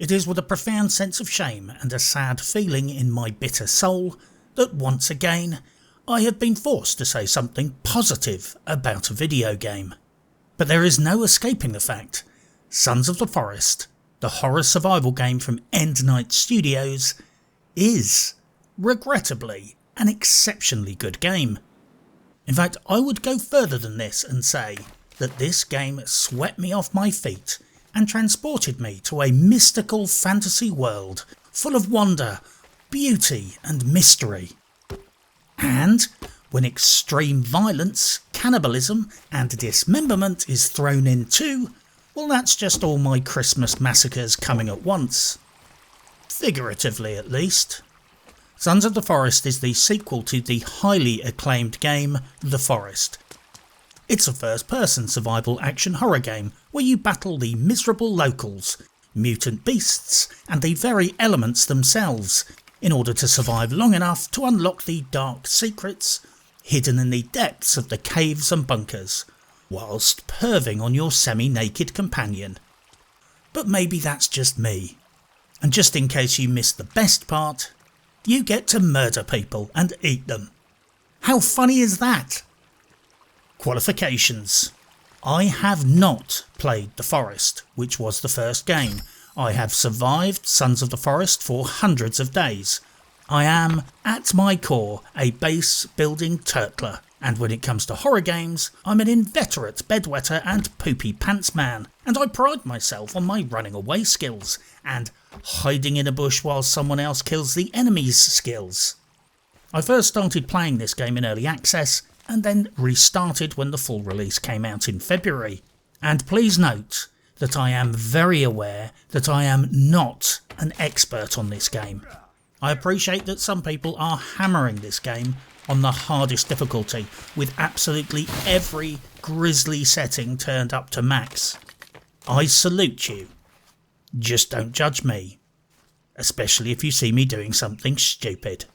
It is with a profound sense of shame and a sad feeling in my bitter soul that once again I have been forced to say something positive about a video game. But there is no escaping the fact Sons of the Forest, the horror survival game from End Night Studios, is, regrettably, an exceptionally good game. In fact, I would go further than this and say that this game swept me off my feet and transported me to a mystical fantasy world full of wonder, beauty and mystery. And when extreme violence, cannibalism and dismemberment is thrown in too, well, that's just all my Christmas massacres coming at once. Figuratively at least. Sons of the Forest is the sequel to the highly acclaimed game The Forest. It's a first-person survival action horror game where you battle the miserable locals, mutant beasts and the very elements themselves in order to survive long enough to unlock the dark secrets hidden in the depths of the caves and bunkers, whilst perving on your semi-naked companion. But maybe that's just me. And just in case you missed the best part, you get to murder people and eat them. How funny is that? Qualifications. I have not played The Forest, which was the first game. I have survived Sons of the Forest for hundreds of days. I am, at my core, a base building turtler, and when it comes to horror games, I'm an inveterate bedwetter and poopy pants man, and I pride myself on my running away skills, and hiding in a bush while someone else kills the enemy's skills. I first started playing this game in early access, and then restarted when the full release came out in February. And please note that I am very aware that I am not an expert on this game. I appreciate that some people are hammering this game on the hardest difficulty, with absolutely every grisly setting turned up to max. I salute you. Just don't judge me, especially if you see me doing something stupid.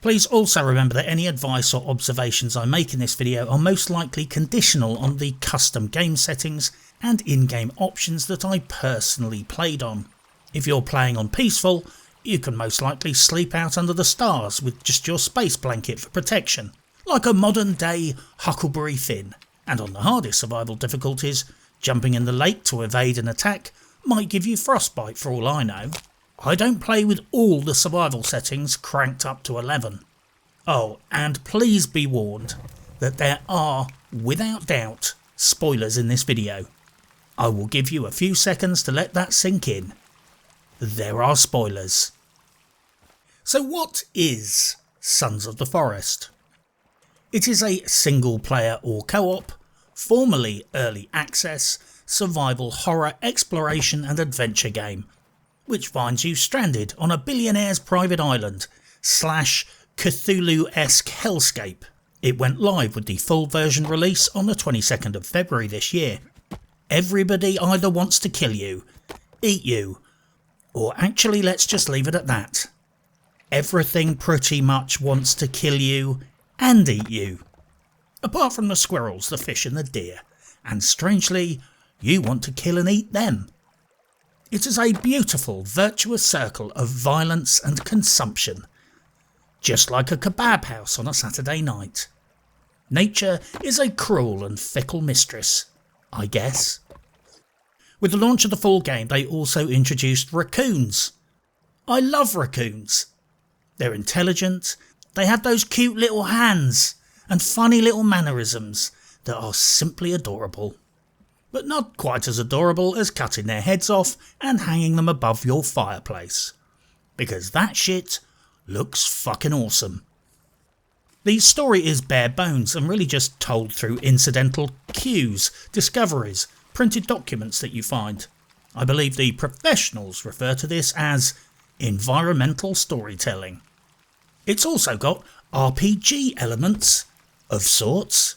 Please also remember that any advice or observations I make in this video are most likely conditional on the custom game settings and in-game options that I personally played on. If you're playing on peaceful, you can most likely sleep out under the stars with just your space blanket for protection, like a modern day Huckleberry Finn. And on the hardest survival difficulties, jumping in the lake to evade an attack might give you frostbite for all I know. I don't play with all the survival settings cranked up to 11. Oh, and please be warned that there are, without doubt, spoilers in this video. I will give you a few seconds to let that sink in. There are spoilers. So what is Sons of the Forest? It is a single player or co-op, formerly early access, survival horror exploration and adventure game, which finds you stranded on a billionaire's private island / Cthulhu-esque hellscape. It went live with the full version release on the 22nd of February this year. Everybody either wants to kill you, eat you, or actually let's just leave it at that. Everything pretty much wants to kill you and eat you. Apart from the squirrels, the fish and the deer, and strangely, you want to kill and eat them. It is a beautiful, virtuous circle of violence and consumption, just like a kebab house on a Saturday night. Nature is a cruel and fickle mistress, I guess. With the launch of the full game, they also introduced raccoons. I love raccoons. They're intelligent, they have those cute little hands and funny little mannerisms that are simply adorable. But not quite as adorable as cutting their heads off and hanging them above your fireplace. Because that shit looks fucking awesome. The story is bare bones and really just told through incidental cues, discoveries, printed documents that you find. I believe the professionals refer to this as environmental storytelling. It's also got RPG elements, of sorts.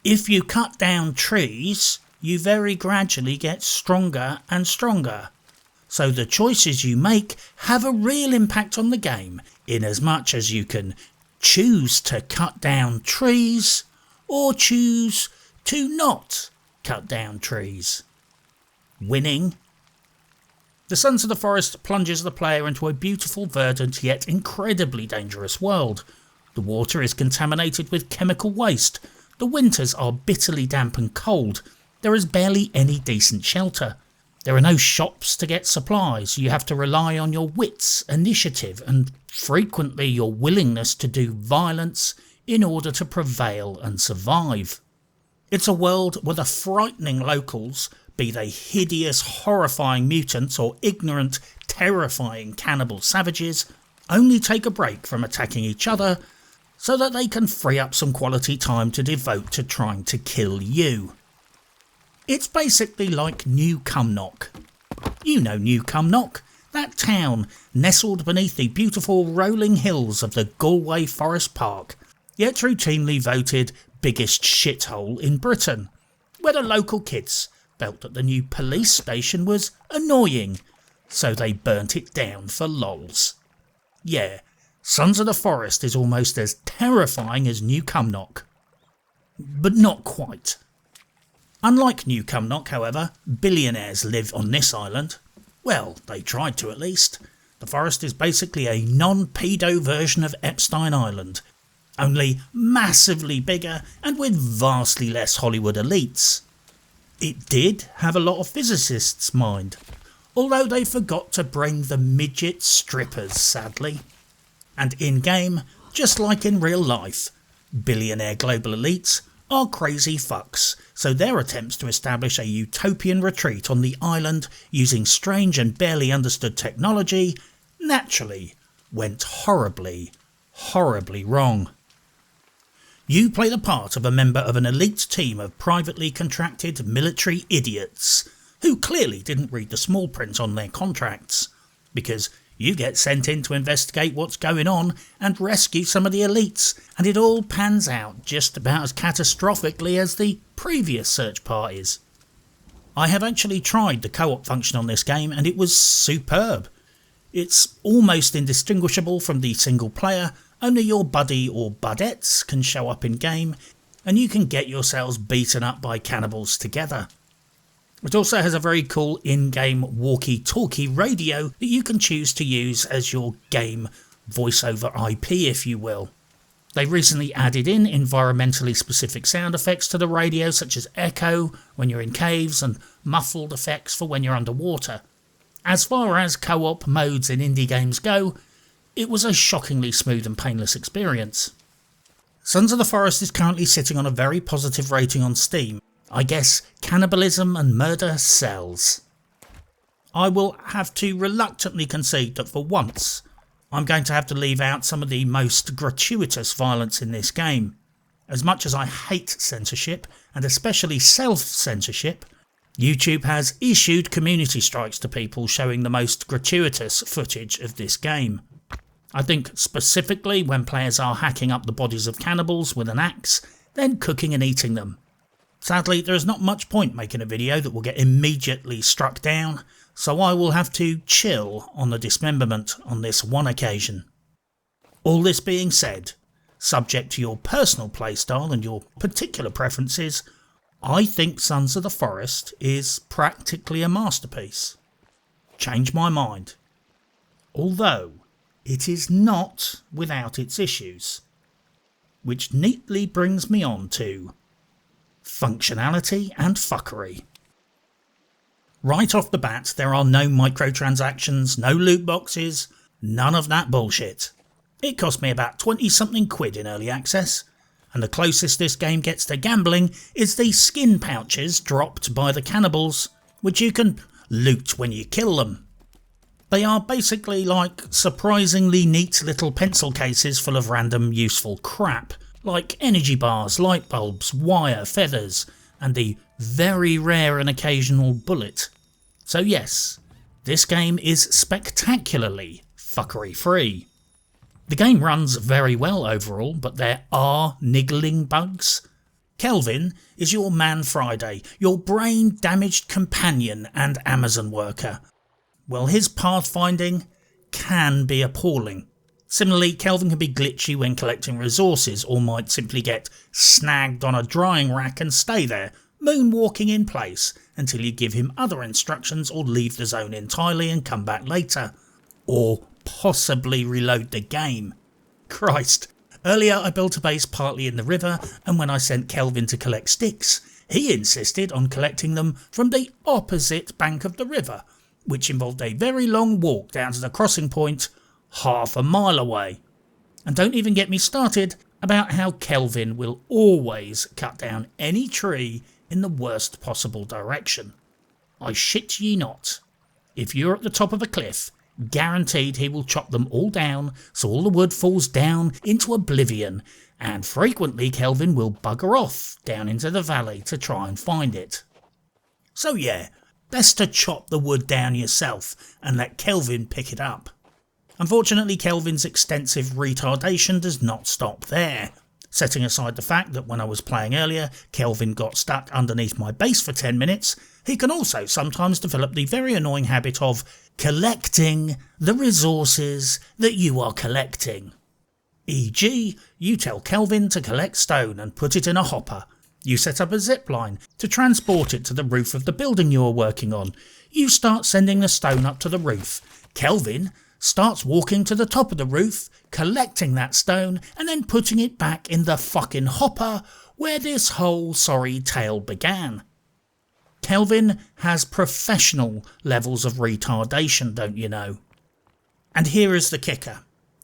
If you cut down trees, you very gradually get stronger and stronger. So the choices you make have a real impact on the game, in as much as you can choose to cut down trees or choose to not cut down trees. Winning The Sons of the Forest plunges the player into a beautiful, verdant yet incredibly dangerous world. The water is contaminated with chemical waste. The winters are bitterly damp and cold. There is barely any decent shelter. There are no shops to get supplies. You have to rely on your wits, initiative, and frequently your willingness to do violence in order to prevail and survive. It's a world where the frightening locals, be they hideous, horrifying mutants or ignorant, terrifying cannibal savages, only take a break from attacking each other so that they can free up some quality time to devote to trying to kill you. It's basically like New Cumnock. You know New Cumnock, that town nestled beneath the beautiful rolling hills of the Galway Forest Park, yet routinely voted biggest shithole in Britain, where the local kids felt that the new police station was annoying, so they burnt it down for lols. Yeah, Sons of the Forest is almost as terrifying as New Cumnock. But not quite. Unlike New Cumnock, however, billionaires live on this island. Well, they tried to at least. The forest is basically a non-pedo version of Epstein Island, only massively bigger and with vastly less Hollywood elites. It did have a lot of physicists, mind, although they forgot to bring the midget strippers, sadly. And in-game, just like in real life, billionaire global elites are crazy fucks, so their attempts to establish a utopian retreat on the island using strange and barely understood technology naturally went horribly, horribly wrong. You play the part of a member of an elite team of privately contracted military idiots who clearly didn't read the small print on their contracts, because you get sent in to investigate what's going on and rescue some of the elites, and it all pans out just about as catastrophically as the previous search parties. I have actually tried the co-op function on this game and it was superb. It's almost indistinguishable from the single player. Only your buddy or budettes can show up in game, and you can get yourselves beaten up by cannibals together. It also has a very cool in-game walkie-talkie radio that you can choose to use as your game voice-over IP, if you will. They recently added in environmentally specific sound effects to the radio, such as echo when you're in caves and muffled effects for when you're underwater. As far as co-op modes in indie games go, it was a shockingly smooth and painless experience. Sons of the Forest is currently sitting on a very positive rating on Steam. I guess cannibalism and murder sells. I will have to reluctantly concede that for once, I'm going to have to leave out some of the most gratuitous violence in this game. As much as I hate censorship, and especially self-censorship, YouTube has issued community strikes to people showing the most gratuitous footage of this game. I think specifically when players are hacking up the bodies of cannibals with an axe, then cooking and eating them. Sadly, there is not much point making a video that will get immediately struck down, so I will have to chill on the dismemberment on this one occasion. All this being said, subject to your personal playstyle and your particular preferences, I think Sons of the Forest is practically a masterpiece. Change my mind. Although it is not without its issues, which neatly brings me on to functionality and fuckery. Right off the bat, there are no microtransactions, no loot boxes, none of that bullshit. It cost me about 20-something quid in early access, and the closest this game gets to gambling is the skin pouches dropped by the cannibals, which you can loot when you kill them. They are basically like surprisingly neat little pencil cases full of random useful crap, like energy bars, light bulbs, wire, feathers, and the very rare and occasional bullet. So yes, this game is spectacularly fuckery free. The game runs very well overall, but there are niggling bugs. Kelvin is your Man Friday, your brain damaged companion and Amazon worker. Well, his pathfinding can be appalling. Similarly, Kelvin can be glitchy when collecting resources, or might simply get snagged on a drying rack and stay there, moonwalking in place until you give him other instructions or leave the zone entirely and come back later. Or possibly reload the game. Christ, earlier I built a base partly in the river, and when I sent Kelvin to collect sticks, he insisted on collecting them from the opposite bank of the river, which involved a very long walk down to the crossing point half a mile away. And don't even get me started about how Kelvin will always cut down any tree in the worst possible direction. I shit ye not. If you're at the top of a cliff, guaranteed he will chop them all down so all the wood falls down into oblivion, and frequently Kelvin will bugger off down into the valley to try and find it. So yeah, best to chop the wood down yourself and let Kelvin pick it up. Unfortunately, Kelvin's extensive retardation does not stop there. Setting aside the fact that when I was playing earlier, Kelvin got stuck underneath my base for 10 minutes, he can also sometimes develop the very annoying habit of collecting the resources that you are collecting. E.g., you tell Kelvin to collect stone and put it in a hopper. You set up a zip line to transport it to the roof of the building you are working on. You start sending the stone up to the roof. Kelvin starts walking to the top of the roof, collecting that stone and then putting it back in the fucking hopper where this whole sorry tale began. Kelvin has professional levels of retardation, don't you know? And here is the kicker.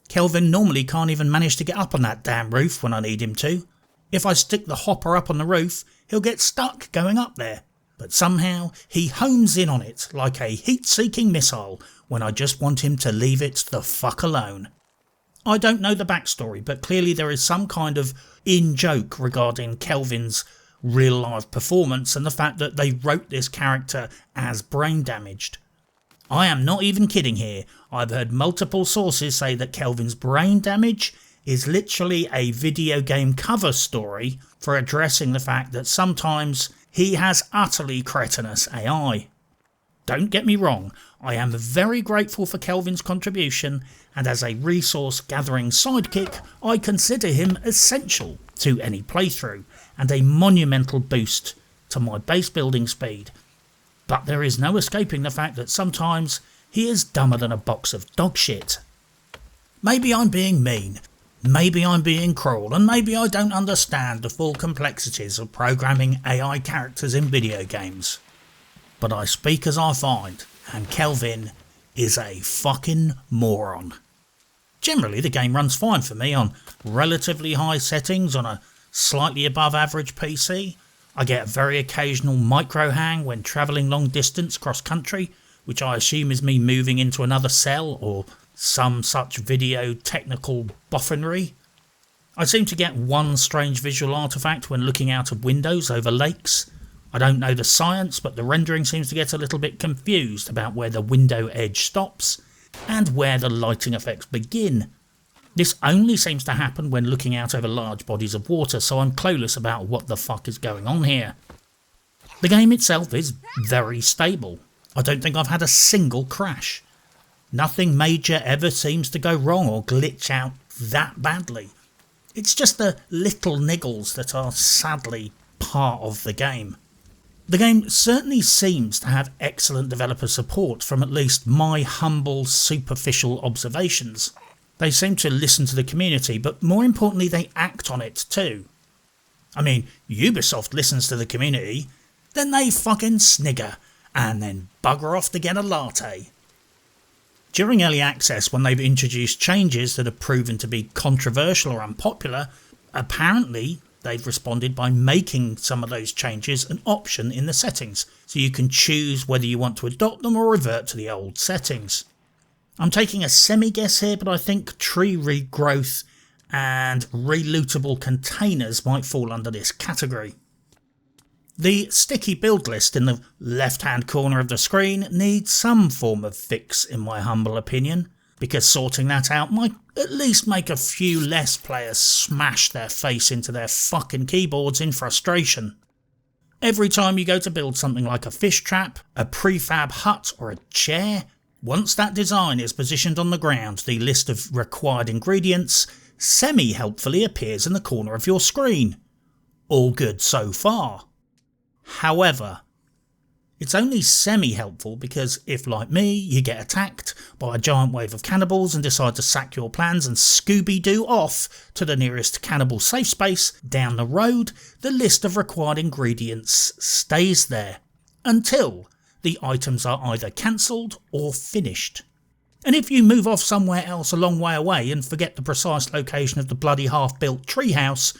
Kelvin normally can't even manage to get up on that damn roof when I need him to. If I stick the hopper up on the roof, he'll get stuck going up there. But somehow he homes in on it like a heat-seeking missile when I just want him to leave it the fuck alone. I don't know the backstory, but clearly there is some kind of in-joke regarding Kelvin's real-life performance and the fact that they wrote this character as brain-damaged. I am not even kidding here. I've heard multiple sources say that Kelvin's brain damage is literally a video game cover story for addressing the fact that sometimes he has utterly cretinous AI. Don't get me wrong, I am very grateful for Kelvin's contribution, and as a resource gathering sidekick, I consider him essential to any playthrough and a monumental boost to my base building speed. But there is no escaping the fact that sometimes he is dumber than a box of dog shit. Maybe I'm being mean, maybe I'm being cruel, and maybe I don't understand the full complexities of programming AI characters in video games. But I speak as I find, and Kelvin is a fucking moron. Generally the game runs fine for me on relatively high settings on a slightly above average PC. I get a very occasional micro hang when travelling long distance cross country, which I assume is me moving into another cell or some such video technical buffonery. I seem to get one strange visual artefact when looking out of windows over lakes. I don't know the science, but the rendering seems to get a little bit confused about where the window edge stops and where the lighting effects begin. This only seems to happen when looking out over large bodies of water, so I'm clueless about what the fuck is going on here. The game itself is very stable. I don't think I've had a single crash. Nothing major ever seems to go wrong or glitch out that badly. It's just the little niggles that are sadly part of the game. The game certainly seems to have excellent developer support from at least my humble, superficial observations. They seem to listen to the community, but more importantly they act on it too. I mean, Ubisoft listens to the community, then they fucking snigger, and then bugger off to get a latte. During early access, when they've introduced changes that have proven to be controversial or unpopular, apparently they've responded by making some of those changes an option in the settings, so you can choose whether you want to adopt them or revert to the old settings. I'm taking a semi-guess here, but I think tree regrowth and relootable containers might fall under this category. The sticky build list in the left-hand corner of the screen needs some form of fix in my humble opinion, because sorting that out might at least make a few less players smash their face into their fucking keyboards in frustration. Every time you go to build something like a fish trap, a prefab hut or a chair, once that design is positioned on the ground, the list of required ingredients semi-helpfully appears in the corner of your screen. All good so far. However, It's only semi-helpful because if, like me, you get attacked by a giant wave of cannibals and decide to sack your plans and Scooby-Doo off to the nearest cannibal safe space down the road, the list of required ingredients stays there until the items are either cancelled or finished. And if you move off somewhere else a long way away and forget the precise location of the bloody half-built treehouse,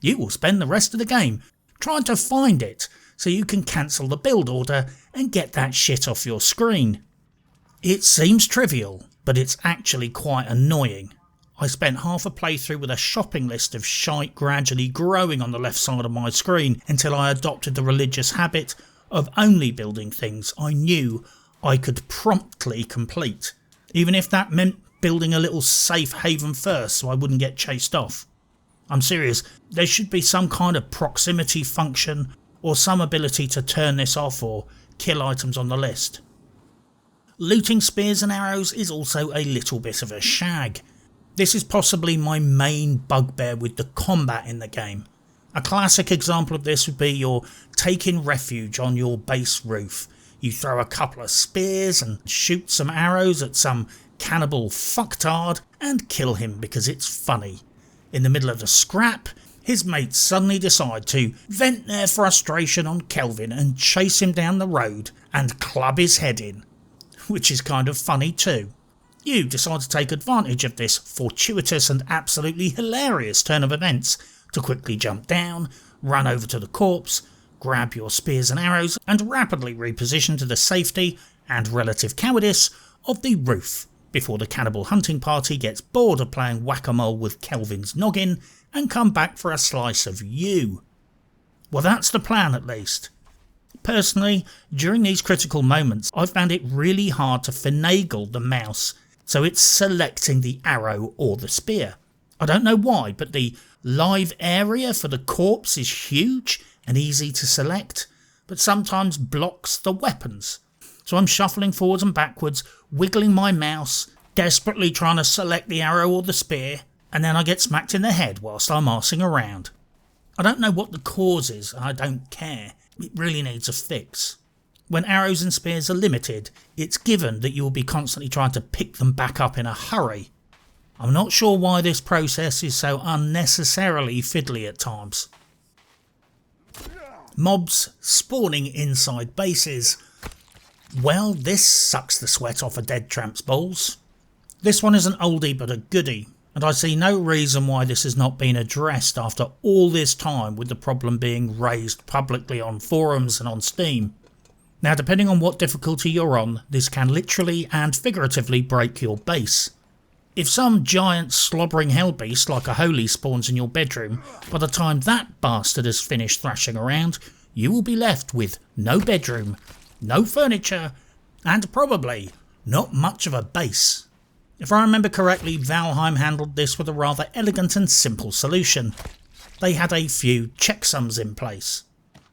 you will spend the rest of the game trying to find it so you can cancel the build order and get that shit off your screen. It seems trivial, but it's actually quite annoying. I spent half a playthrough with a shopping list of shite gradually growing on the left side of my screen until I adopted the religious habit of only building things I knew I could promptly complete, even if that meant building a little safe haven first so I wouldn't get chased off. I'm serious, there should be some kind of proximity function or some ability to turn this off or kill items on the list. Looting spears and arrows is also a little bit of a shag. This is possibly my main bugbear with the combat in the game. A classic example of this would be you're taking refuge on your base roof. You throw a couple of spears and shoot some arrows at some cannibal fucktard and kill him because it's funny. In the middle of the scrap, his mates suddenly decide to vent their frustration on Kelvin and chase him down the road and club his head in, which is kind of funny too. You decide to take advantage of this fortuitous and absolutely hilarious turn of events to quickly jump down, run over to the corpse, grab your spears and arrows and rapidly reposition to the safety and relative cowardice of the roof before the cannibal hunting party gets bored of playing whack-a-mole with Kelvin's noggin and come back for a slice of you. Well, that's the plan at least. Personally, during these critical moments, I've found it really hard to finagle the mouse, so it's selecting the arrow or the spear. I don't know why, but the live area for the corpse is huge and easy to select, but sometimes blocks the weapons. So I'm shuffling forwards and backwards, wiggling my mouse, desperately trying to select the arrow or the spear, and then I get smacked in the head whilst I'm arsing around. I don't know what the cause is, and I don't care. It really needs a fix. When arrows and spears are limited, it's given that you will be constantly trying to pick them back up in a hurry. I'm not sure why this process is so unnecessarily fiddly at times. Mobs spawning inside bases. Well, this sucks the sweat off a dead tramp's balls. This one is an oldie but a goodie, and I see no reason why this has not been addressed after all this time, with the problem being raised publicly on forums and on Steam. Now, depending on what difficulty you're on, this can literally and figuratively break your base. If some giant slobbering hellbeast like a holy spawns in your bedroom, by the time that bastard has finished thrashing around, you will be left with no bedroom, no furniture, and probably not much of a base. If I remember correctly, Valheim handled this with a rather elegant and simple solution. They had a few checksums in place.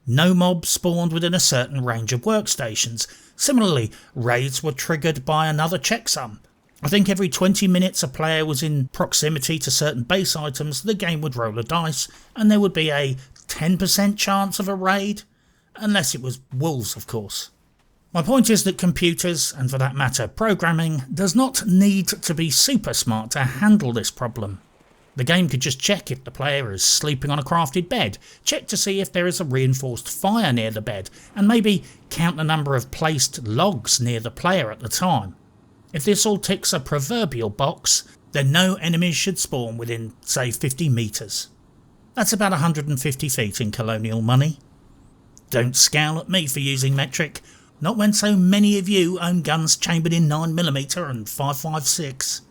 No mobs spawned within a certain range of workstations. Similarly, raids were triggered by another checksum. I think every 20 minutes a player was in proximity to certain base items, the game would roll a dice, and there would be a 10% chance of a raid, unless it was wolves, of course. My point is that computers, and for that matter programming, does not need to be super smart to handle this problem. The game could just check if the player is sleeping on a crafted bed, check to see if there is a reinforced fire near the bed, and maybe count the number of placed logs near the player at the time. If this all ticks a proverbial box, then no enemies should spawn within, say, 50 metres. That's about 150 feet in colonial money. Don't scowl at me for using metric. Not when so many of you own guns chambered in 9mm and 5.56.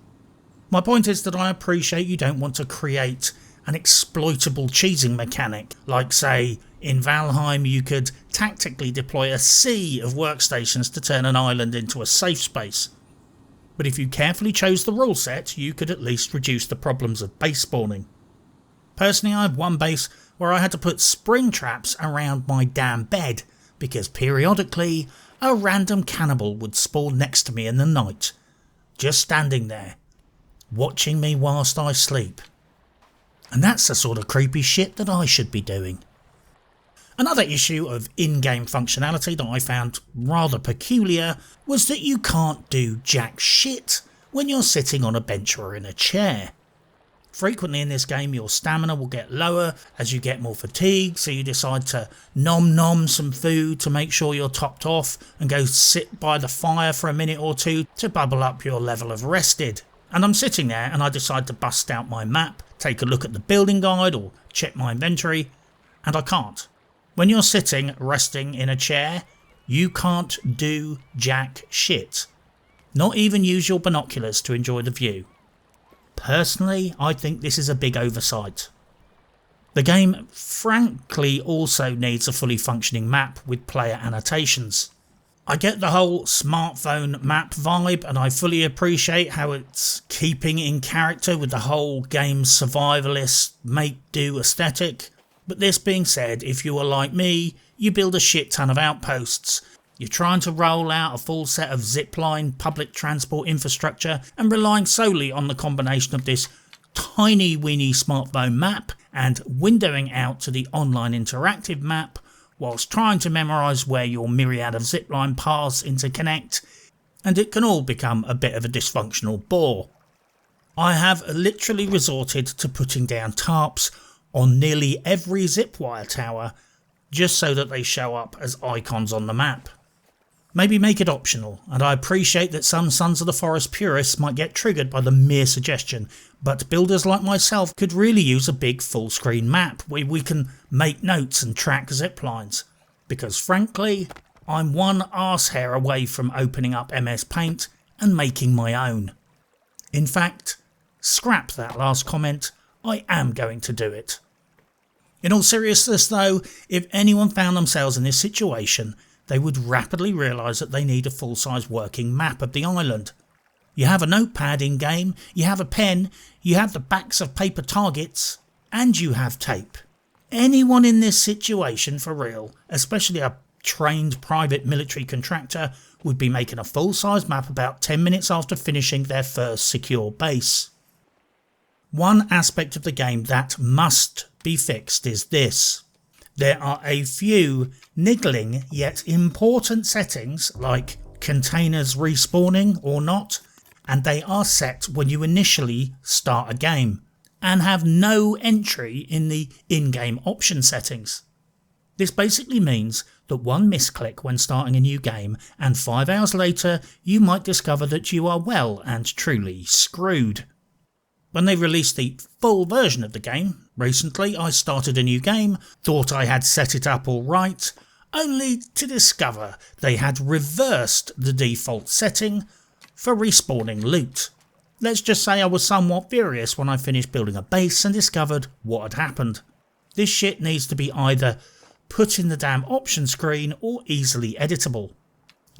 My point is that I appreciate you don't want to create an exploitable cheesing mechanic, like say in Valheim you could tactically deploy a sea of workstations to turn an island into a safe space. But if you carefully chose the rule set, you could at least reduce the problems of base spawning. Personally, I have one base where I had to put spring traps around my damn bed, because periodically a random cannibal would spawn next to me in the night, just standing there, watching me whilst I sleep. And that's the sort of creepy shit that I should be doing. Another issue of in-game functionality that I found rather peculiar was that you can't do jack shit when you're sitting on a bench or in a chair. Frequently in this game your stamina will get lower as you get more fatigue, so you decide to nom some food to make sure you're topped off and go sit by the fire for a minute or two to bubble up your level of rested. And I'm sitting there and I decide to bust out my map, take a look at the building guide or check my inventory, and I can't. When you're sitting resting in a chair, you can't do jack shit. Not even use your binoculars to enjoy the view. Personally, I think this is a big oversight. The game frankly also needs a fully functioning map with player annotations. I get the whole smartphone map vibe and I fully appreciate how it's keeping in character with the whole game's survivalist make-do aesthetic. But this being said, if you are like me, you build a shit ton of outposts. You're trying to roll out a full set of zipline public transport infrastructure and relying solely on the combination of this tiny weeny smartphone map and windowing out to the online interactive map whilst trying to memorise where your myriad of zipline paths interconnect, and it can all become a bit of a dysfunctional bore. I have literally resorted to putting down tarps on nearly every zipwire tower just so that they show up as icons on the map. Maybe make it optional, and I appreciate that some Sons of the Forest purists might get triggered by the mere suggestion, but builders like myself could really use a big full screen map where we can make notes and track ziplines, because frankly, I'm one arse hair away from opening up MS Paint and making my own. In fact, scrap that last comment, I am going to do it. In all seriousness though, if anyone found themselves in this situation, they would rapidly realise that they need a full-size working map of the island. You have a notepad in-game, you have a pen, you have the backs of paper targets, and you have tape. Anyone in this situation for real, especially a trained private military contractor, would be making a full-size map about 10 minutes after finishing their first secure base. One aspect of the game that must be fixed is this. There are a few niggling yet important settings like containers respawning or not, and they are set when you initially start a game and have no entry in the in-game option settings. This basically means that one misclick when starting a new game and 5 hours later you might discover that you are well and truly screwed. When they released the full version of the game, recently I started a new game, thought I had set it up all right, only to discover they had reversed the default setting for respawning loot. Let's just say I was somewhat furious when I finished building a base and discovered what had happened. This shit needs to be either put in the damn option screen or easily editable.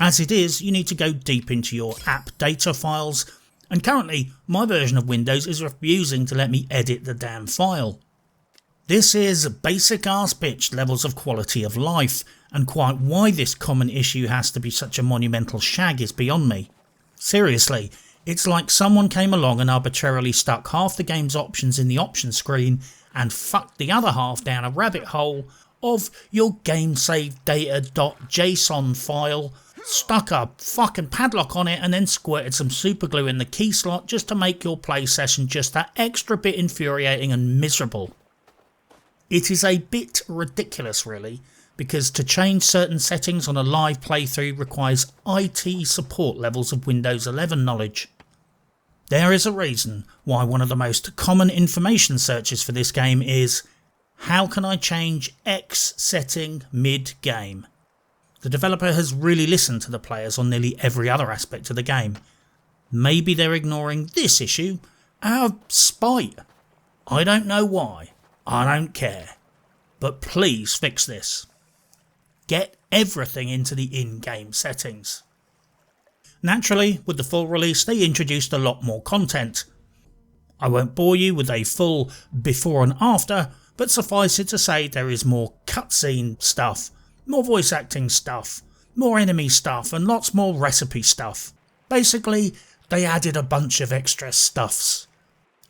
As it is, you need to go deep into your app data files, and currently my version of Windows is refusing to let me edit the damn file. This is basic arse bitch levels of quality of life, and quite why this common issue has to be such a monumental shag is beyond me. Seriously, it's like someone came along and arbitrarily stuck half the game's options in the option screen and fucked the other half down a rabbit hole of your gamesavedata.json file, stuck a fucking padlock on it and then squirted some super glue in the key slot just to make your play session just that extra bit infuriating and miserable. It is a bit ridiculous really, because to change certain settings on a live playthrough requires IT support levels of Windows 11 knowledge. There is a reason why one of the most common information searches for this game is, how can I change X setting mid-game? The developer has really listened to the players on nearly every other aspect of the game. Maybe they're ignoring this issue out of spite. I don't know why. I don't care. But please fix this. Get everything into the in-game settings. Naturally, with the full release they introduced a lot more content. I won't bore you with a full before and after, but suffice it to say there is more cutscene stuff, more voice acting stuff, more enemy stuff and lots more recipe stuff. Basically, they added a bunch of extra stuffs.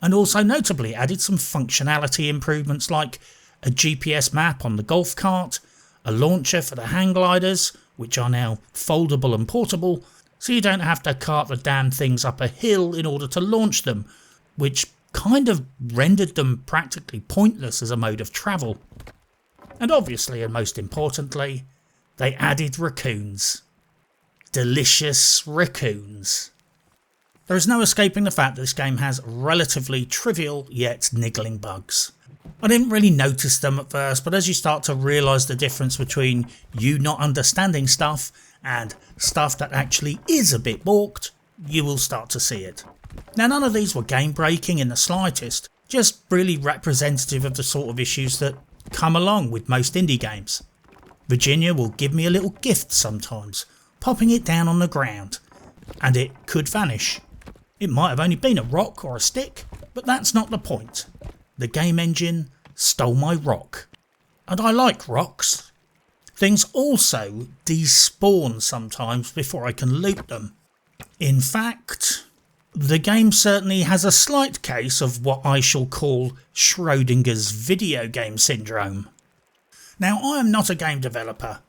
And also notably added some functionality improvements like a GPS map on the golf cart, a launcher for the hang gliders, which are now foldable and portable, so you don't have to cart the damn things up a hill in order to launch them, which kind of rendered them practically pointless as a mode of travel. And obviously, and most importantly, they added raccoons. Delicious raccoons. There is no escaping the fact that this game has relatively trivial yet niggling bugs. I didn't really notice them at first, but as you start to realise the difference between you not understanding stuff and stuff that actually is a bit balked, you will start to see it. Now, none of these were game breaking in the slightest, just really representative of the sort of issues that come along with most indie games. Virginia will give me a little gift sometimes, popping it down on the ground, and it could vanish. It might have only been a rock or a stick, but that's not the point. The game engine stole my rock. And I like rocks. Things also despawn sometimes before I can loot them. In fact, the game certainly has a slight case of what I shall call Schrodinger's video game syndrome. Now, I am not a game developer.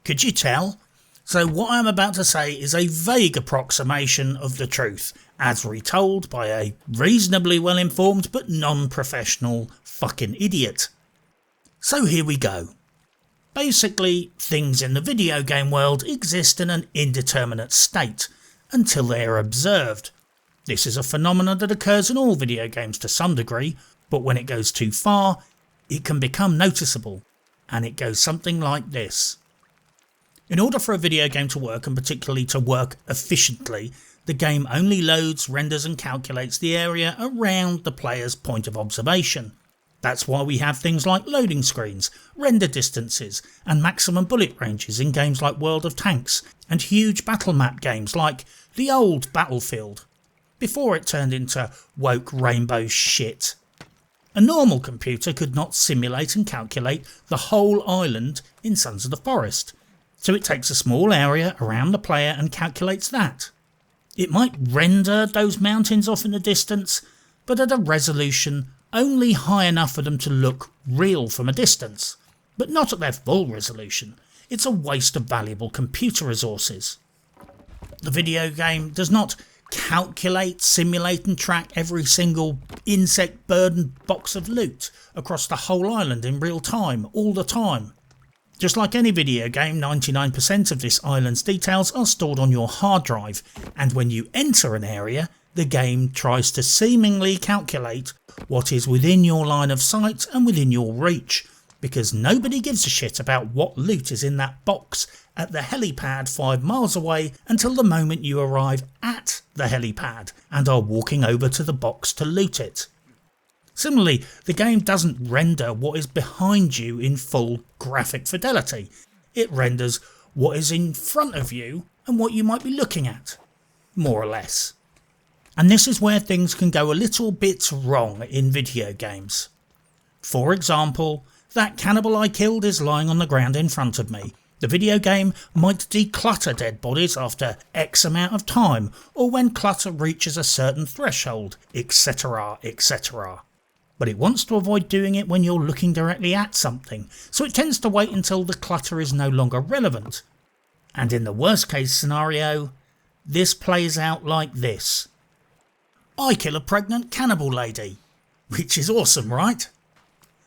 Could you tell? So what I am about to say is a vague approximation of the truth, as retold by a reasonably well-informed but non-professional fucking idiot. So here we go. Basically, things in the video game world exist in an indeterminate state, until they are observed. This is a phenomenon that occurs in all video games to some degree, but when it goes too far, it can become noticeable, and it goes something like this. In order for a video game to work, and particularly to work efficiently, the game only loads, renders and calculates the area around the player's point of observation. That's why we have things like loading screens, render distances and maximum bullet ranges in games like World of Tanks and huge battle map games like the old Battlefield, before it turned into woke rainbow shit. A normal computer could not simulate and calculate the whole island in Sons of the Forest, so it takes a small area around the player and calculates that. It might render those mountains off in the distance, but at a resolution only high enough for them to look real from a distance, but not at their full resolution. It's a waste of valuable computer resources. The video game does not calculate, simulate and track every single insect, bird and box of loot across the whole island in real time, all the time. Just like any video game, 99% of this island's details are stored on your hard drive, and when you enter an area, the game tries to seemingly calculate what is within your line of sight and within your reach, because nobody gives a shit about what loot is in that box at the helipad 5 miles away until the moment you arrive at the helipad and are walking over to the box to loot it. Similarly, the game doesn't render what is behind you in full graphic fidelity. It renders what is in front of you and what you might be looking at, more or less. And this is where things can go a little bit wrong in video games. For example, that cannibal I killed is lying on the ground in front of me. The video game might declutter dead bodies after X amount of time, or when clutter reaches a certain threshold, etc, etc. But it wants to avoid doing it when you're looking directly at something, so it tends to wait until the clutter is no longer relevant. And in the worst case scenario, this plays out like this. I kill a pregnant cannibal lady, which is awesome, right?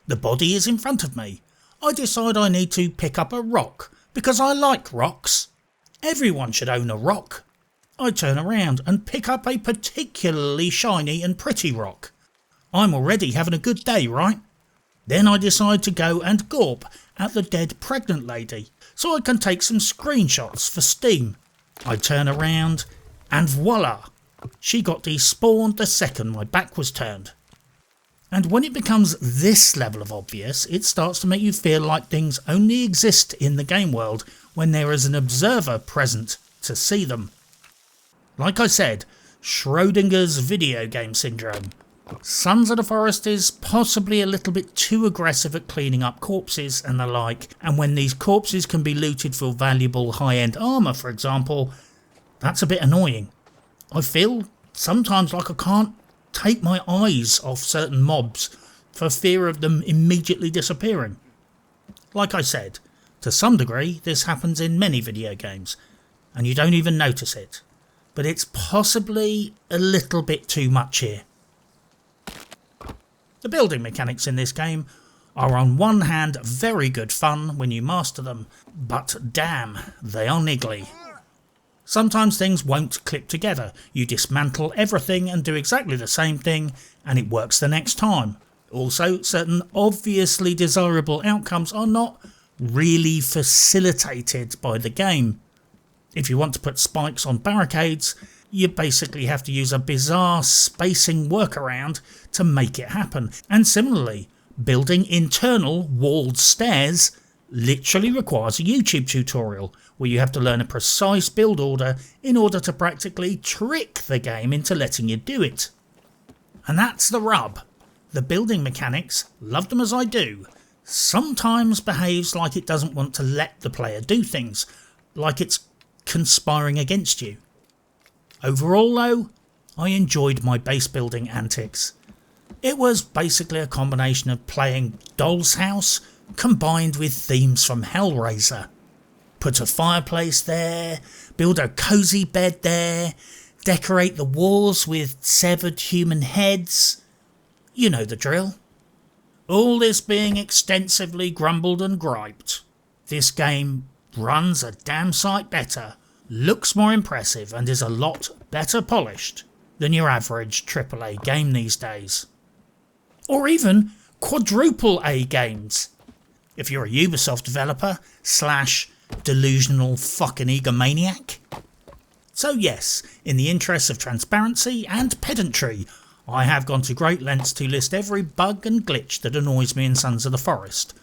The body is in front of me. I decide I need to pick up a rock, because I like rocks. Everyone should own a rock. I turn around and pick up a particularly shiny and pretty rock. I'm already having a good day, right? Then I decide to go and gawp at the dead pregnant lady, so I can take some screenshots for Steam. I turn around and voila, she got despawned the second my back was turned. And when it becomes this level of obvious, it starts to make you feel like things only exist in the game world when there is an observer present to see them. Like I said, Schrodinger's video game syndrome. Sons of the Forest is possibly a little bit too aggressive at cleaning up corpses and the like, and when these corpses can be looted for valuable high-end armour, for example, that's a bit annoying. I feel sometimes like I can't take my eyes off certain mobs for fear of them immediately disappearing. Like I said, to some degree this happens in many video games, and you don't even notice it, but it's possibly a little bit too much here. The building mechanics in this game are on one hand very good fun when you master them, but damn, they are niggly. Sometimes things won't clip together. You dismantle everything and do exactly the same thing and it works the next time. Also, certain obviously desirable outcomes are not really facilitated by the game. If you want to put spikes on barricades, you basically have to use a bizarre spacing workaround to make it happen. And similarly, building internal walled stairs literally requires a YouTube tutorial where you have to learn a precise build order in order to practically trick the game into letting you do it. And that's the rub. The building mechanics, love them as I do, sometimes behaves like it doesn't want to let the player do things, like it's conspiring against you. Overall though, I enjoyed my base building antics. It was basically a combination of playing Doll's House combined with themes from Hellraiser. Put a fireplace there, build a cosy bed there, decorate the walls with severed human heads. You know the drill. All this being extensively grumbled and griped, this game runs a damn sight better, looks more impressive and is a lot better polished than your average AAA game these days. Or even quadruple A games. If you're a Ubisoft developer / delusional fucking egomaniac. So yes, in the interests of transparency and pedantry, I have gone to great lengths to list every bug and glitch that annoys me in Sons of the Forest.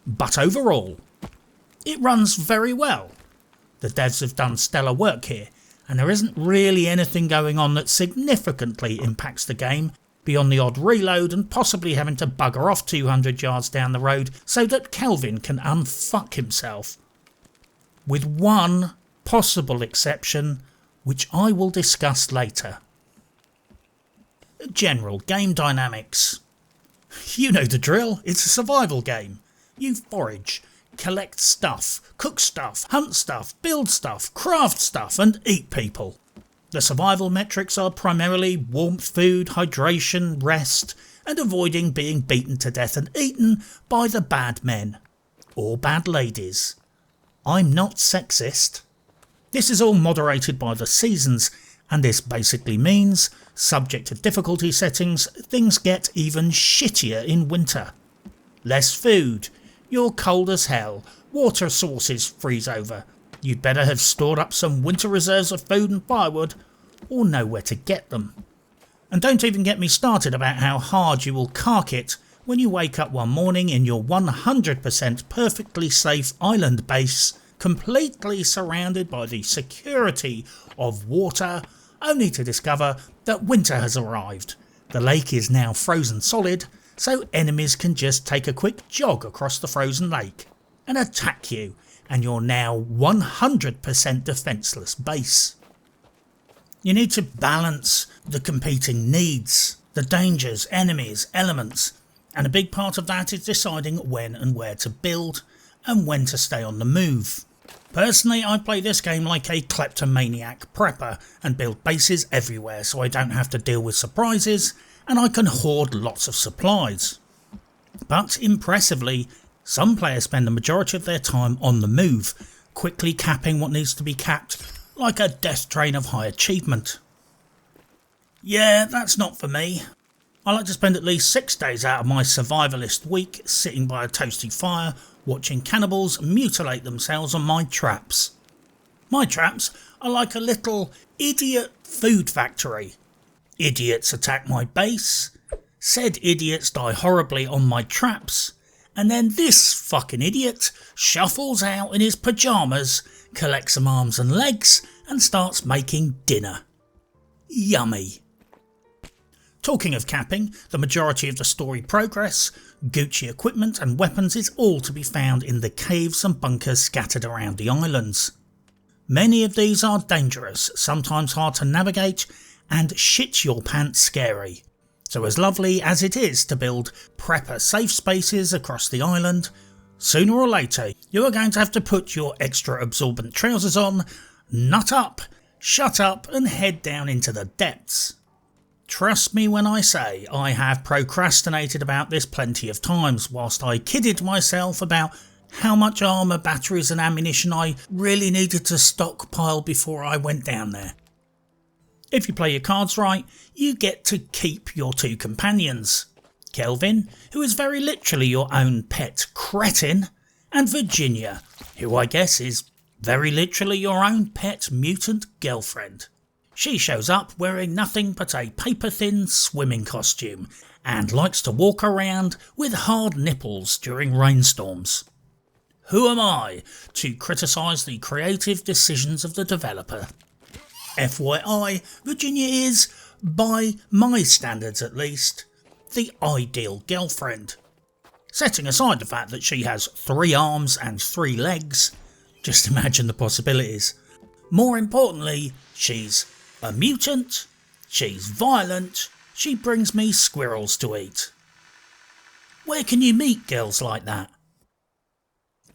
But overall, it runs very well. The devs have done stellar work here, and there isn't really anything going on that significantly impacts the game beyond the odd reload and possibly having to bugger off 200 yards down the road so that Kelvin can unfuck himself. With one possible exception, which I will discuss later. General game dynamics. You know the drill, it's a survival game. You forage, collect stuff, cook stuff, hunt stuff, build stuff, craft stuff and eat people. The survival metrics are primarily warmth, food, hydration, rest and avoiding being beaten to death and eaten by the bad men. Or bad ladies. I'm not sexist. This is all moderated by the seasons, and this basically means, subject to difficulty settings, things get even shittier in winter. Less food, you're cold as hell, water sources freeze over, you'd better have stored up some winter reserves of food and firewood, or know where to get them. And don't even get me started about how hard you will cark it when you wake up one morning in your 100% perfectly safe island base, completely surrounded by the security of water, only to discover that winter has arrived. The lake is now frozen solid, so enemies can just take a quick jog across the frozen lake and attack you, and you're now 100% defenceless base. You need to balance the competing needs, the dangers, enemies, elements, and a big part of that is deciding when and where to build and when to stay on the move. Personally, I play this game like a kleptomaniac prepper and build bases everywhere so I don't have to deal with surprises and I can hoard lots of supplies. But impressively, some players spend the majority of their time on the move, quickly capping what needs to be capped like a death train of high achievement. Yeah, that's not for me. I like to spend at least 6 days out of my survivalist week sitting by a toasty fire, watching cannibals mutilate themselves on my traps. My traps are like a little idiot food factory. Idiots attack my base, said idiots die horribly on my traps, and then this fucking idiot shuffles out in his pyjamas, collects some arms and legs, and starts making dinner. Yummy. Talking of capping, the majority of the story progress, Gucci equipment and weapons is all to be found in the caves and bunkers scattered around the islands. Many of these are dangerous, sometimes hard to navigate, and shit your pants scary. So as lovely as it is to build prepper safe spaces across the island, Sooner or later, you are going to have to put your extra absorbent trousers on, nut up, shut up and head down into the depths. Trust me when I say I have procrastinated about this plenty of times whilst I kidded myself about how much armour, batteries and ammunition I really needed to stockpile before I went down there. If you play your cards right, you get to keep your two companions. Kelvin, who is very literally your own pet cretin, and Virginia, who I guess is very literally your own pet mutant girlfriend. She shows up wearing nothing but a paper-thin swimming costume and likes to walk around with hard nipples during rainstorms. Who am I to criticise the creative decisions of the developer? FYI, Virginia is, by my standards at least, the ideal girlfriend. Setting aside the fact that she has 3 arms and 3 legs, just imagine the possibilities. More importantly, she's a mutant, she's violent, she brings me squirrels to eat. Where can you meet girls like that?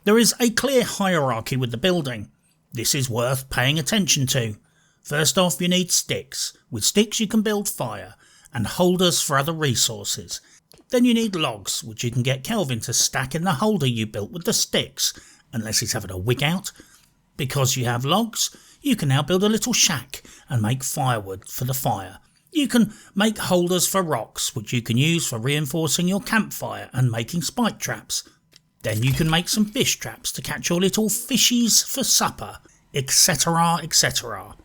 There is a clear hierarchy with the building. This is worth paying attention to. First off, you need sticks. With sticks you can build fire, and holders for other resources. Then you need logs, which you can get Kelvin to stack in the holder you built with the sticks, unless he's having a wig out. Because you have logs, you can now build a little shack and make firewood for the fire. You can make holders for rocks, which you can use for reinforcing your campfire and making spike traps. Then you can make some fish traps to catch your little fishies for supper, etc, etc.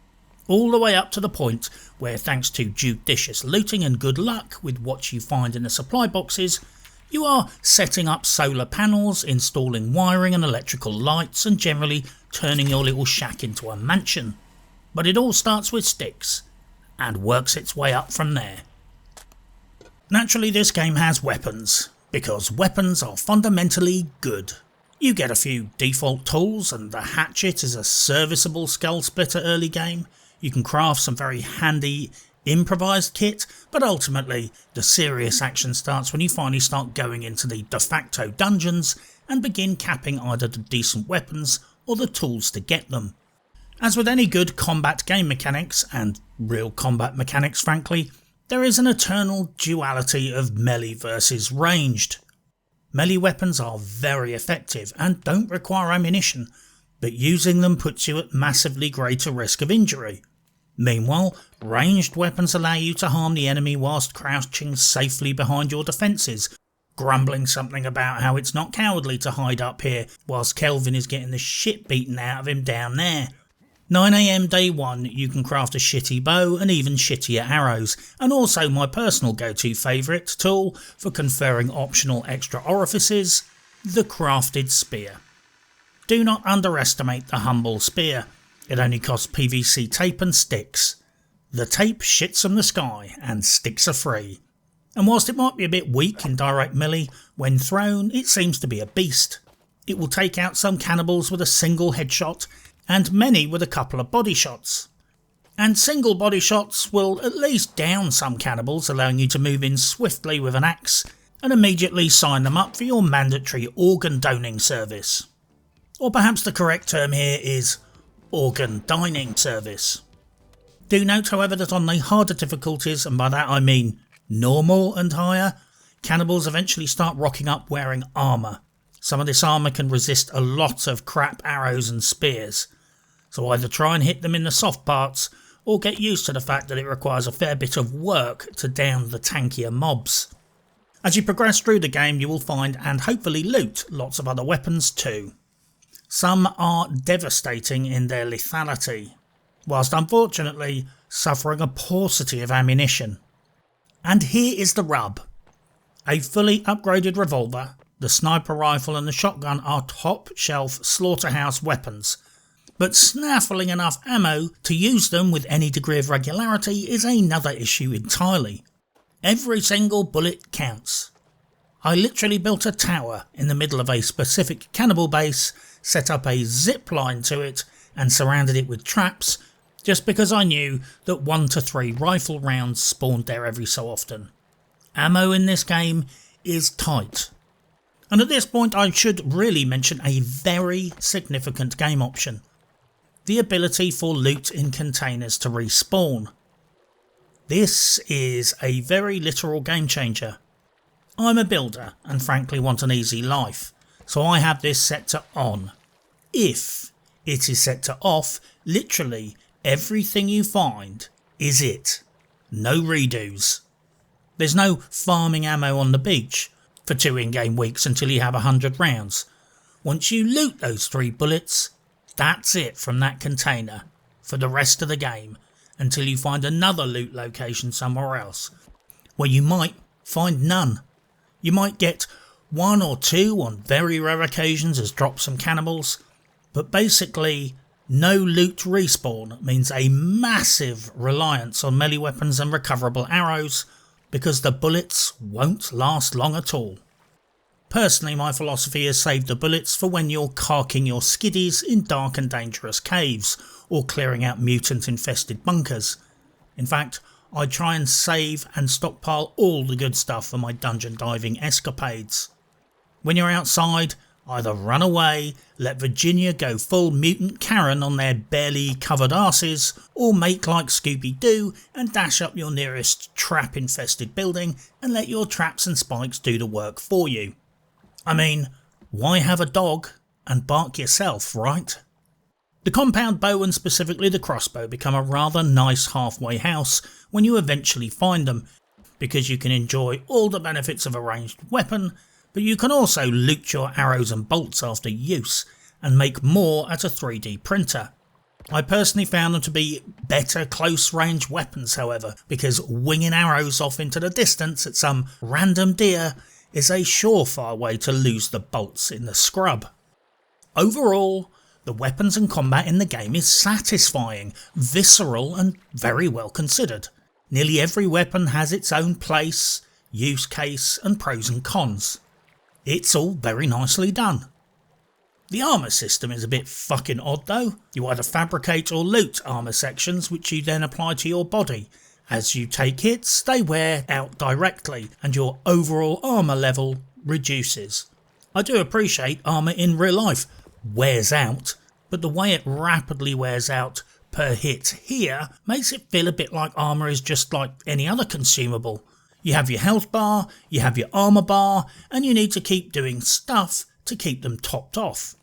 All the way up to the point where, thanks to judicious looting and good luck with what you find in the supply boxes, you are setting up solar panels, installing wiring and electrical lights, and generally turning your little shack into a mansion. But it all starts with sticks, and works its way up from there. Naturally, this game has weapons, because weapons are fundamentally good. You get a few default tools, and the hatchet is a serviceable skull splitter early game. You can craft some very handy improvised kit, but ultimately the serious action starts when you finally start going into the de facto dungeons and begin capping either the decent weapons or the tools to get them. As with any good combat game mechanics, and real combat mechanics frankly, there is an eternal duality of melee versus ranged. Melee weapons are very effective and don't require ammunition, but using them puts you at massively greater risk of injury. Meanwhile, ranged weapons allow you to harm the enemy whilst crouching safely behind your defences, grumbling something about how it's not cowardly to hide up here whilst Kelvin is getting the shit beaten out of him down there. 9 AM day 1 you can craft a shitty bow and even shittier arrows, and also my personal go-to favourite tool for conferring optional extra orifices, the crafted spear. Do not underestimate the humble spear. It only costs PVC tape and sticks. The tape shits from the sky and sticks are free. And whilst it might be a bit weak in direct melee, when thrown it seems to be a beast. It will take out some cannibals with a single headshot, and many with a couple of body shots. And single body shots will at least down some cannibals, allowing you to move in swiftly with an axe and immediately sign them up for your mandatory organ doning service. Or perhaps the correct term here is organ dining service. Do note however that on the harder difficulties, and by that I mean normal and higher, cannibals eventually start rocking up wearing armour. Some of this armour can resist a lot of crap arrows and spears, so either try and hit them in the soft parts or get used to the fact that it requires a fair bit of work to down the tankier mobs. As you progress through the game you will find and hopefully loot lots of other weapons too. Some are devastating in their lethality, whilst unfortunately suffering a paucity of ammunition. And here is the rub. A fully upgraded revolver, the sniper rifle and the shotgun are top shelf slaughterhouse weapons, but snaffling enough ammo to use them with any degree of regularity is another issue entirely. Every single bullet counts. I literally built a tower in the middle of a specific cannibal base, set up a zip line to it and surrounded it with traps just because I knew that 1 to 3 rifle rounds spawned there every so often. Ammo in this game is tight. And at this point I should really mention a very significant game option. The ability for loot in containers to respawn. This is a very literal game changer. I'm a builder and frankly want an easy life, so I have this set to on. If it is set to off, literally everything you find is it. No redos. There's no farming ammo on the beach for 2 in-game weeks until you have 100 rounds. Once you loot those 3 bullets, that's it from that container for the rest of the game until you find another loot location somewhere else, where you might find none. You might get 1 or 2 on very rare occasions as drops from cannibals, but basically no loot respawn means a massive reliance on melee weapons and recoverable arrows because the bullets won't last long at all. Personally, my philosophy is save the bullets for when you're carking your skiddies in dark and dangerous caves or clearing out mutant infested bunkers. In fact, I try and save and stockpile all the good stuff for my dungeon diving escapades. When you're outside, either run away, let Virginia go full mutant Karen on their barely covered arses, or make like Scooby-Doo and dash up your nearest trap infested building and let your traps and spikes do the work for you. I mean, why have a dog and bark yourself, right? The compound bow and specifically the crossbow become a rather nice halfway house when you eventually find them, because you can enjoy all the benefits of a ranged weapon, but you can also loot your arrows and bolts after use and make more at a 3D printer. I personally found them to be better close range weapons however, because winging arrows off into the distance at some random deer is a surefire way to lose the bolts in the scrub. Overall, the weapons and combat in the game is satisfying, visceral and very well considered. Nearly every weapon has its own place, use case and pros and cons. It's all very nicely done. The armour system is a bit fucking odd though. You either fabricate or loot armour sections which you then apply to your body. As you take hits, they wear out directly and your overall armour level reduces. I do appreciate armour in real life wears out, but the way it rapidly wears out per hit here makes it feel a bit like armour is just like any other consumable. You have your health bar, you have your armour bar, and you need to keep doing stuff to keep them topped off.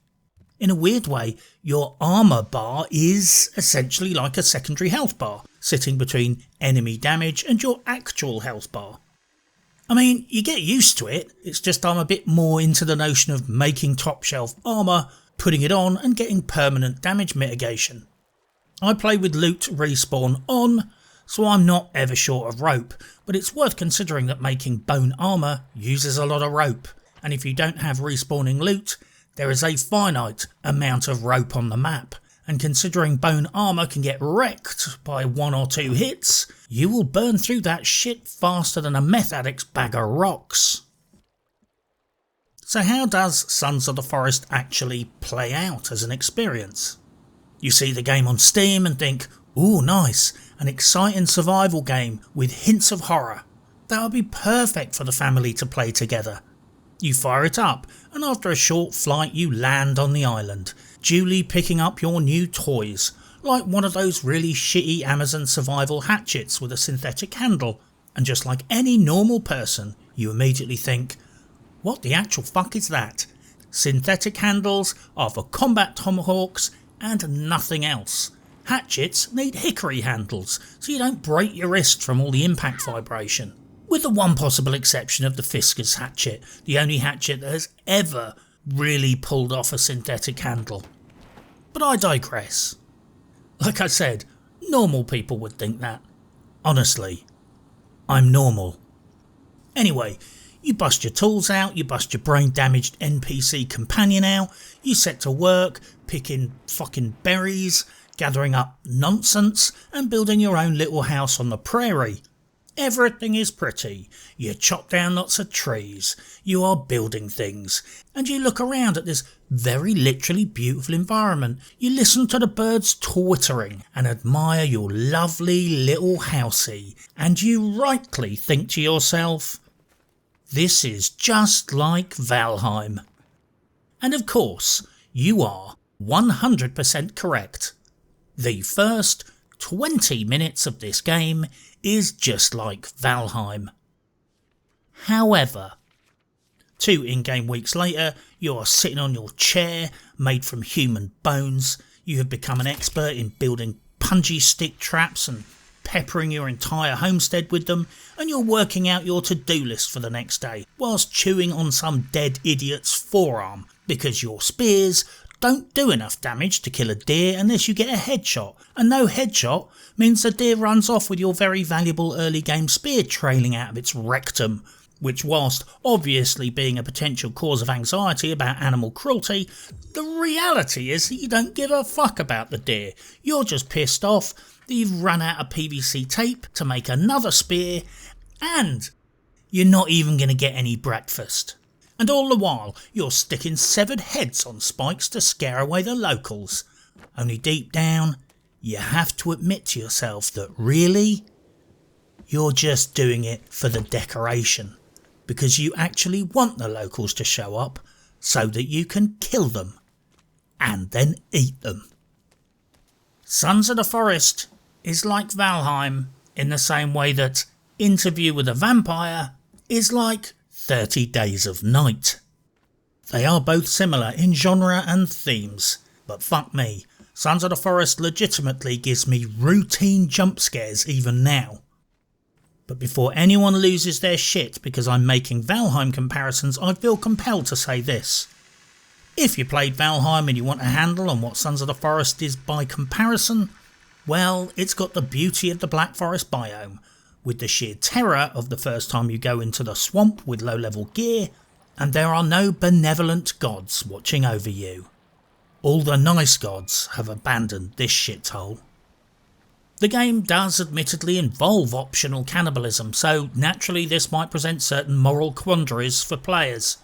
In a weird way, your armour bar is essentially like a secondary health bar, sitting between enemy damage and your actual health bar. I mean, you get used to it, it's just I'm a bit more into the notion of making top shelf armour, putting it on and getting permanent damage mitigation. I play with loot respawn on, so I'm not ever short of rope, but it's worth considering that making bone armour uses a lot of rope, and if you don't have respawning loot, there is a finite amount of rope on the map, and considering bone armour can get wrecked by 1 or 2 hits, you will burn through that shit faster than a meth addict's bag of rocks. So how does Sons of the Forest actually play out as an experience? You see the game on Steam and think, ooh nice, an exciting survival game with hints of horror. That would be perfect for the family to play together. You fire it up and after a short flight you land on the island, duly picking up your new toys, like one of those really shitty Amazon survival hatchets with a synthetic handle, and just like any normal person you immediately think, what the actual fuck is that? Synthetic handles are for combat tomahawks and nothing else. Hatchets need hickory handles so you don't break your wrist from all the impact vibration. With the one possible exception of the Fisker's hatchet, the only hatchet that has ever really pulled off a synthetic handle. But I digress. Like I said, normal people would think that. Honestly, I'm normal. Anyway, you bust your tools out, you bust your brain damaged NPC companion out, you set to work picking fucking berries, gathering up nonsense and building your own little house on the prairie. Everything is pretty, you chop down lots of trees, you are building things, and you look around at this very literally beautiful environment. You listen to the birds twittering and admire your lovely little housey, and you rightly think to yourself, This is just like Valheim. And of course, you are 100% correct. The first 20 minutes of this game is just like Valheim. However, 2 in-game weeks later, you are sitting on your chair made from human bones. You have become an expert in building punji stick traps and peppering your entire homestead with them, and you're working out your to-do list for the next day whilst chewing on some dead idiot's forearm because your spears don't do enough damage to kill a deer unless you get a headshot, and no headshot means the deer runs off with your very valuable early game spear trailing out of its rectum, which, whilst obviously being a potential cause of anxiety about animal cruelty, the reality is that you don't give a fuck about the deer. You're just pissed off that you've run out of PVC tape to make another spear, and you're not even going to get any breakfast. And all the while, you're sticking severed heads on spikes to scare away the locals. Only deep down, you have to admit to yourself that really, you're just doing it for the decoration. Because you actually want the locals to show up so that you can kill them and then eat them. Sons of the Forest is like Valheim in the same way that Interview with a Vampire is like 30 Days of Night. They are both similar in genre and themes, but fuck me, Sons of the Forest legitimately gives me routine jump scares even now. But before anyone loses their shit because I'm making Valheim comparisons, I feel compelled to say this. If you played Valheim and you want a handle on what Sons of the Forest is by comparison, well, it's got the beauty of the Black Forest biome, with the sheer terror of the first time you go into the swamp with low-level gear, and there are no benevolent gods watching over you. All the nice gods have abandoned this shithole. The game does admittedly involve optional cannibalism, so naturally this might present certain moral quandaries for players.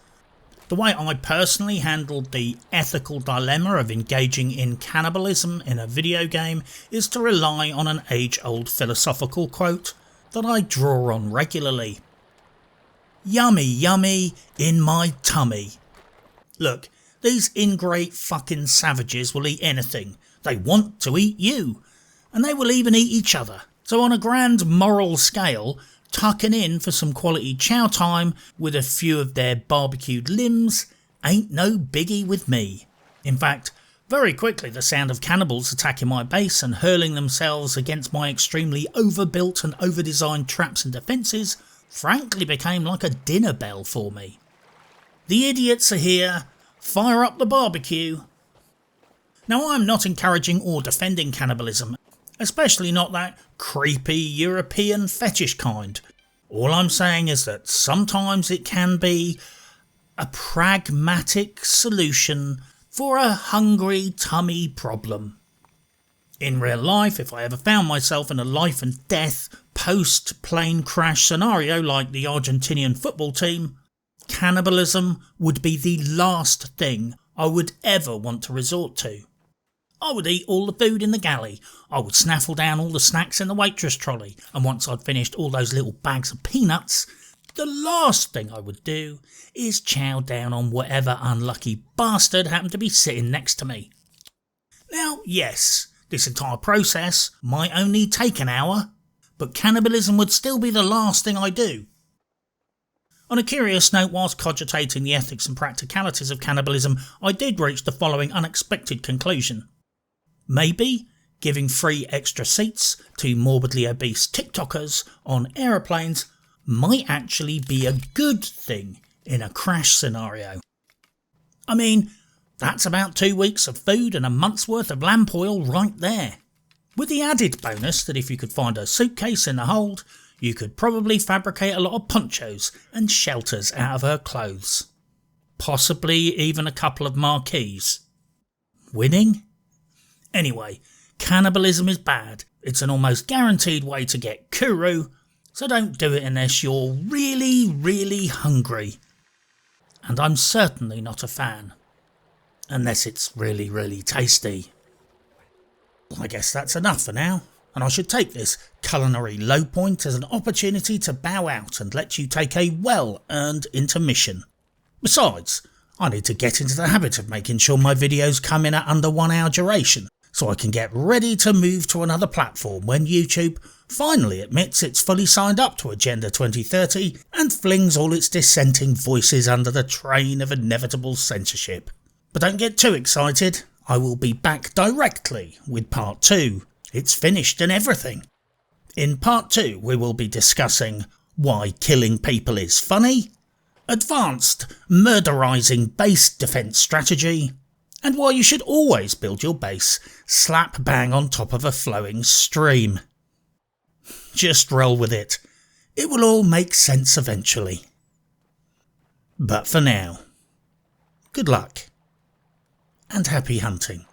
The way I personally handled the ethical dilemma of engaging in cannibalism in a video game is to rely on an age-old philosophical quote that I draw on regularly. Yummy yummy in my tummy. Look, these ingrate fucking savages will eat anything. They want to eat you. And they will even eat each other. So on a grand moral scale, tucking in for some quality chow time with a few of their barbecued limbs ain't no biggie with me. In fact, very quickly the sound of cannibals attacking my base and hurling themselves against my extremely overbuilt and overdesigned traps and defences frankly became like a dinner bell for me. The idiots are here, fire up the barbecue. Now I'm not encouraging or defending cannibalism, especially not that creepy European fetish kind. All I'm saying is that sometimes it can be a pragmatic solution for a hungry tummy problem. In real life, if I ever found myself in a life and death post-plane crash scenario like the Argentinian football team, cannibalism would be the last thing I would ever want to resort to. I would eat all the food in the galley, I would snaffle down all the snacks in the waitress trolley, and once I'd finished all those little bags of peanuts, the last thing I would do is chow down on whatever unlucky bastard happened to be sitting next to me. Now, yes, this entire process might only take an hour, but cannibalism would still be the last thing I do. On a curious note, whilst cogitating the ethics and practicalities of cannibalism, I did reach the following unexpected conclusion. Maybe giving free extra seats to morbidly obese TikTokers on aeroplanes might actually be a good thing in a crash scenario. I mean, that's about 2 weeks of food and a month's worth of lamp oil right there. With the added bonus that if you could find a suitcase in the hold, you could probably fabricate a lot of ponchos and shelters out of her clothes. Possibly even a couple of marquees. Winning? Anyway, cannibalism is bad. It's an almost guaranteed way to get kuru, so don't do it unless you're really, really hungry. And I'm certainly not a fan. Unless it's really, really tasty. I guess that's enough for now, and I should take this culinary low point as an opportunity to bow out and let you take a well-earned intermission. Besides, I need to get into the habit of making sure my videos come in at under 1 hour duration, so I can get ready to move to another platform when YouTube finally admits it's fully signed up to Agenda 2030 and flings all its dissenting voices under the train of inevitable censorship. But don't get too excited, I will be back directly with part 2. It's finished and everything. In part 2 we will be discussing why killing people is funny, advanced murderising base defence strategy, and why you should always build your base slap bang on top of a flowing stream. Just roll with it. It will all make sense eventually. But for now, good luck and happy hunting.